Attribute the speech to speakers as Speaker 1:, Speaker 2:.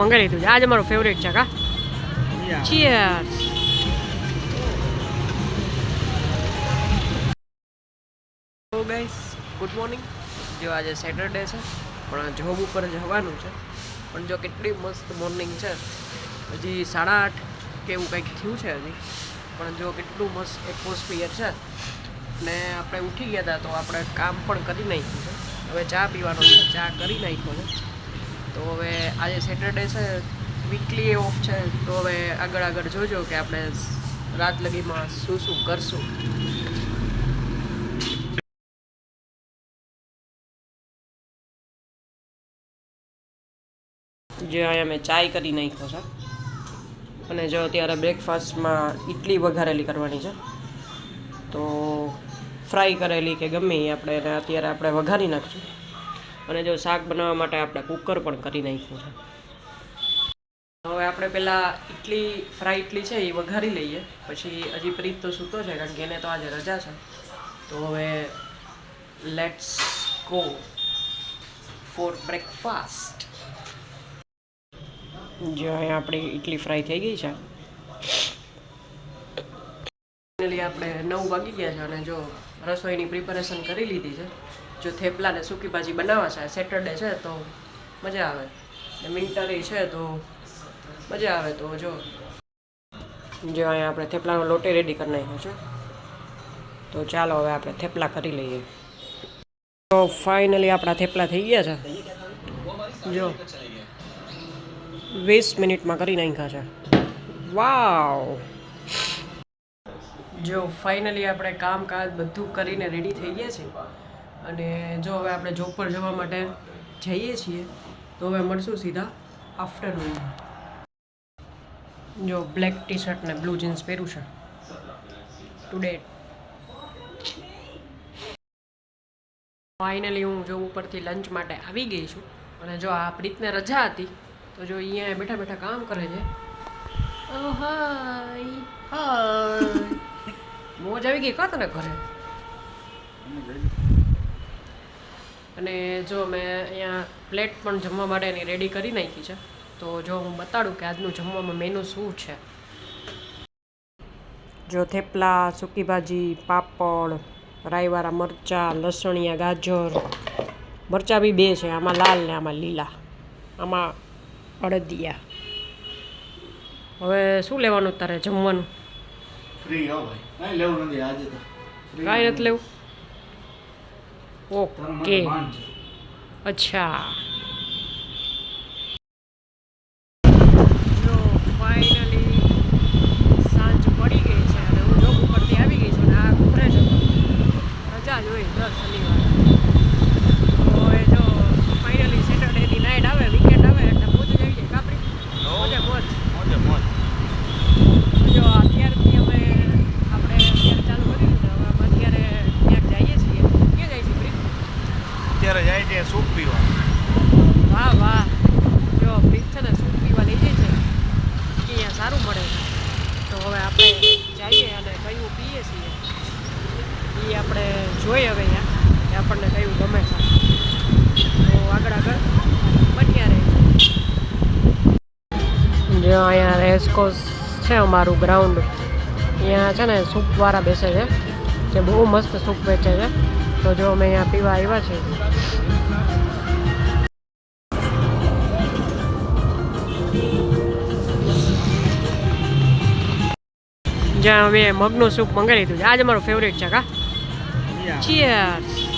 Speaker 1: મંગાવી લીધું છે. આજે મારું ફેવરેટ છે કા. Cheers. Hello guys, good morning. જો આજે સેટરડે છે પણ જોબ ઉપર જવાનું છે. પણ જો કેટલી મસ્ત મોર્નિંગ છે. હજી 8:30 કે એવું કંઈક થયું છે હજી. પણ જો કેટલું મસ્ત એટમોસ્ફિયર છે ને આપણે ઉઠી ગયા હતા તો આપણે કામ પણ કરી નાખ્યું છે. હવે ચા પીવાનો છે, ચા કરી નાખ્યો છે. તો હવે આજે સેટરડે છે, વીકલી ઓફ છે. તો હવે આગળ જોજો કે આપણે રાત લગીમાં શું શું કરશું. જે અહીંયા મેં ચાય કરી નાખ્યો છે અને જો અત્યારે બ્રેકફાસ્ટમાં ઇડલી વઘારેલી કરવાની છે. તો ફ્રાય કરેલી કે ગમે એ આપણે એને અત્યારે આપણે વઘારી નાખશું. અને જો શાક બનાવવા માટે આપણે કુકર પણ કરી નાખ્યું છે. હવે આપણે પહેલાં ફ્રાય ઇડલી છે એ વઘારી લઈએ. પછી હજી પ્રીત તો સૂતો છે કારણ કે એને તો આજે રજા છે. તો હવે લેટ્સ ગો ફોર બ્રેકફાસ્ટ. જો અહીંયા આપણી ઇડલી ફ્રાય થઈ ગઈ છે. ફાઇનલી આપણે 9 વાગી ગયા છે અને જો રસોઈની પ્રિપેરેશન કરી લીધી છે. જો થેપલા ને સૂકી ભાજી બનાવવા છે. સેટરડે છે તો મજા આવે ને વિન્ટરે છે તો મજા આવે. તો જો અહીંયા આપણે થેપલાનો લોટે રેડી કરી નાખ્યો છે. તો ચાલો હવે આપણે થેપલા કરી લઈએ. તો ફાઇનલી આપણા થેપલા થઈ ગયા છે. જો 20 મિનિટમાં કરી નાખ્યા છે. વાવ. જો ફાઇનલી આપણે કામકાજ બધું કરીને રેડી થઈ ગયા છીએ. અને જો હવે આપણે જોબ પર જવા માટે જઈએ છીએ. તો હવે મળશું સીધા આફ્ટરનૂનમાં. જો બ્લેક ટી શર્ટ ને બ્લુ જીન્સ પહેરું છે ટુડે. ફાઇનલી હું જોબ ઉપરથી લંચ માટે આવી ગઈ છું. અને જો આ પ્રીતને રજા હતી તો જો અહીંયા બેઠા બેઠા કામ કરે છે. ઓ હાય મોજ આવી ગઈ કા તને ઘરે. અને જો મેં અહીંયા પ્લેટ પણ જમવા માટેની રેડી કરી નાખી છે. તો જો હું બતાડું કે આજનું જમવામાં મેનુ શું છે. જો થેપલા, સૂકી ભાજી, પાપડ, રાઈવાળા મરચાં, લસણિયા, ગાજર. મરચાં બી 2 છે, આમાં લાલ ને આમાં લીલા, આમાં અડદિયા. હવે શું લેવાનું તારે જમવાનું?
Speaker 2: ફ્રી હો ભાઈ, કાંઈ લેવું નથી આજે તો.
Speaker 1: કાંઈ નથી લેવું? ઓકે, અચ્છા. જો ફાઇનલી સાંજ પડી ગઈ છે અને હું જોબ ઉપરથી આવી ગઈ છું. અને આ ઘરે જ રજા જ હોય દર શનિવારે. તો એ જો ફાઇનલી સેટરડેની નાઇટ આવે, વીકેન્ડ આવે એટલે મોજ જ આવી જાય. કાપરી મોજે મોજ. જો અત્યારથી અમે અત્યારે ચાલુ કર્યું છે. હવે અમે અત્યારે ક્યાંક જઈએ છીએ. ક્યાં જાય છે પ્રીત?
Speaker 2: અત્યારે જાય છે સૂપ પીવા.
Speaker 1: વાહ વાહ. જો પ્રીત છે ને સૂપ પીવા લઈ જાય છે કે અહીંયા સારું મળે છે. તો હવે આપણે જઈએ અને કયું પીએ છીએ એ આપણે જોઈએ હવે અહીંયા કે આપણને કયું ગમે છે. તો આગળ બન્યા રહે. જો અહીંયા રેસકોર્સ છે અમારું ગ્રાઉન્ડ. અહીંયા છે ને સૂપવાળા બેસે છે જે બહુ મસ્ત સૂપ વેચે છે. તો જો અમે અહીંયા પીવા આવ્યા છીએ. જ્યાં અમે મગનું સૂપ મંગાવી લીધું છે. આજે મારું ફેવરેટ છે કા. ચીયર્સ.